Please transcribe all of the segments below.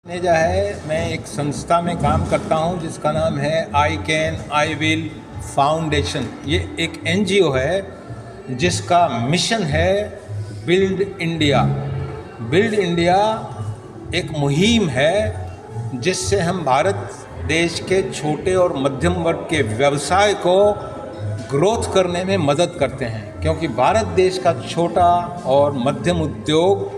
मैनेजा है। मैं एक संस्था में काम करता हूं जिसका नाम है I can I will foundation. ये एक एनजीओ है जिसका मिशन है बिल्ड इंडिया। बिल्ड इंडिया एक मुहिम है जिससे हम भारत देश के छोटे और मध्यम वर्ग के व्यवसाय को ग्रोथ करने में मदद करते हैं, क्योंकि भारत देश का छोटा और मध्यम उद्योग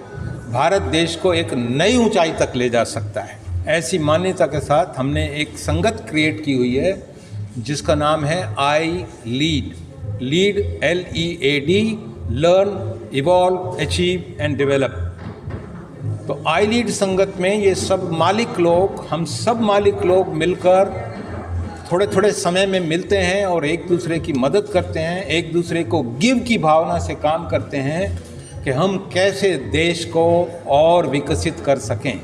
भारत देश को एक नई ऊंचाई तक ले जा सकता है। ऐसी मान्यता के साथ हमने एक संगत क्रिएट की हुई है जिसका नाम है I lead. Lead LEAD, learn, evolve, achieve and develop. तो आई लीड संगत में ये सब मालिक लोग, हम सब मालिक लोग मिलकर थोड़े थोड़े समय में मिलते हैं और एक दूसरे की मदद करते हैं, एक दूसरे को गिव की भावना से काम करते हैं कि हम कैसे देश को और विकसित कर सकें।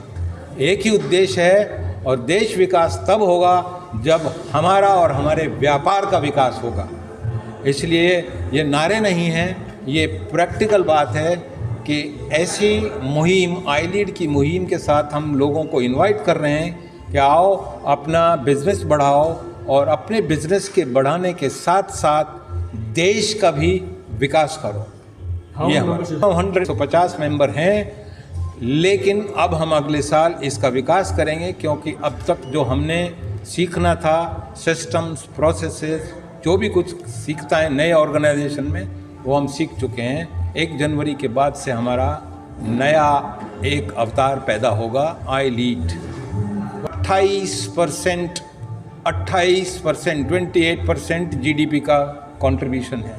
एक ही उद्देश्य है और देश विकास तब होगा जब हमारा और हमारे व्यापार का विकास होगा। इसलिए ये नारे नहीं हैं, ये प्रैक्टिकल बात है कि ऐसी मुहिम, आई लीड की मुहिम के साथ हम लोगों को इनवाइट कर रहे हैं कि आओ अपना बिजनेस बढ़ाओ और अपने बिजनेस के बढ़ाने के साथ साथ देश का भी विकास करो। ये हम 150 मेंबर हैं, लेकिन अब हम अगले साल इसका विकास करेंगे, क्योंकि अब तक जो हमने सीखना था, सिस्टम्स, प्रोसेसेस, जो भी कुछ सीखता है नए ऑर्गेनाइजेशन में, वो हम सीख चुके हैं। 1 जनवरी के बाद से हमारा नया एक अवतार पैदा होगा, आई लीड। 28%, 28% GDP का कंट्रीब्यूशन है,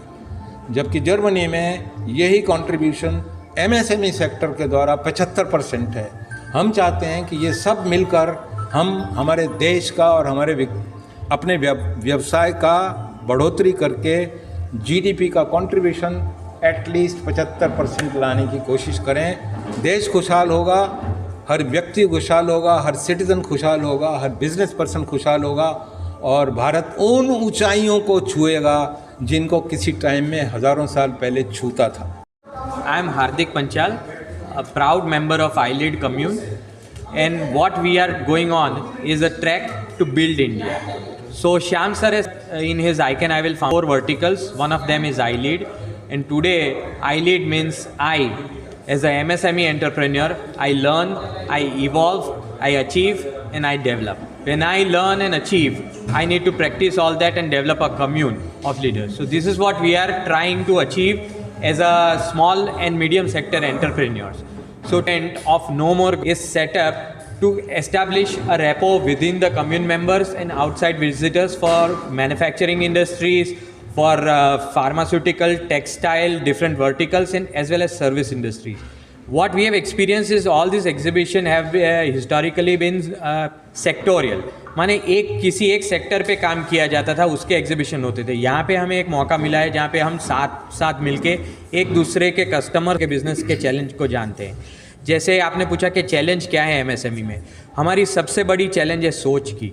जबकि जर्मनी में यही कंट्रीब्यूशन MSME सेक्टर के द्वारा 75% है। हम चाहते हैं कि ये सब मिलकर हम हमारे देश का और हमारे अपने व्यवसाय का बढ़ोतरी करके GDP का कंट्रीब्यूशन एटलीस्ट 75% लाने की कोशिश करें। देश खुशहाल होगा, हर व्यक्ति खुशहाल होगा, हर सिटीज़न खुशहाल होगा, हर बिजनेस पर्सन खुशहाल होगा और भारत उन ऊंचाइयों को छुएगा जिनको किसी टाइम में हज़ारों साल पहले छूता था। I am Hardik Panchal, a proud member of iLead commune, and what we are going on is a trek to build India. So Shyam sir has in his I Can I Will found 4 verticals. One of them is iLead, and today iLead means I, as a MSME entrepreneur, I learn, I evolve, I achieve, and I develop. When I learn and achieve, I need to practice all that and develop a commune of leaders. So this is what we are trying to achieve as a small and medium sector entrepreneurs. So intent of No More is set up to establish a rapport within the commune members and outside visitors for manufacturing industries, for pharmaceutical, textile, different verticals, and as well as service industries. What we have experienced is all these exhibition have historically been sectorial. माने किसी एक sector पे काम किया जाता था, उसके exhibition होते थे। यहाँ पे हमें एक मौका मिला है जहाँ पे हम साथ मिलके एक दूसरे के कस्टमर के बिजनेस के चैलेंज को जानते हैं। जैसे आपने पूछा कि चैलेंज क्या है MSME में, हमारी सबसे बड़ी चैलेंज है सोच की।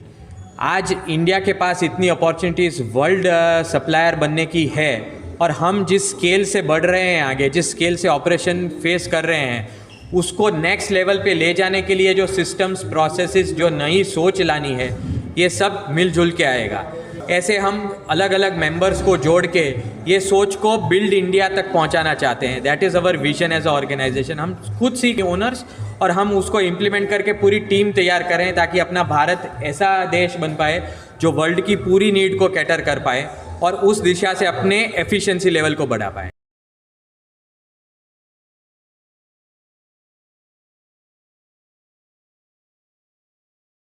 आज इंडिया के पास इतनी अपॉर्चुनिटीज़ वर्ल्ड सप्लायर बनने की है और हम जिस स्केल से बढ़ रहे हैं आगे, जिस स्केल से ऑपरेशन फेस कर रहे हैं, उसको नेक्स्ट लेवल पे ले जाने के लिए जो सिस्टम्स, प्रोसेसेस, जो नई सोच लानी है, ये सब मिलजुल के आएगा। ऐसे हम अलग अलग मेंबर्स को जोड़ के ये सोच को बिल्ड इंडिया तक पहुंचाना चाहते हैं। That is our vision as a organization. हम खुद सीख ओनर्स और हम उसको इम्प्लीमेंट करके पूरी टीम तैयार करें ताकि अपना भारत ऐसा देश बन पाए जो वर्ल्ड की पूरी नीड को कैटर कर पाए और उस दिशा से अपने एफिशिएंसी लेवल को बढ़ा पाए।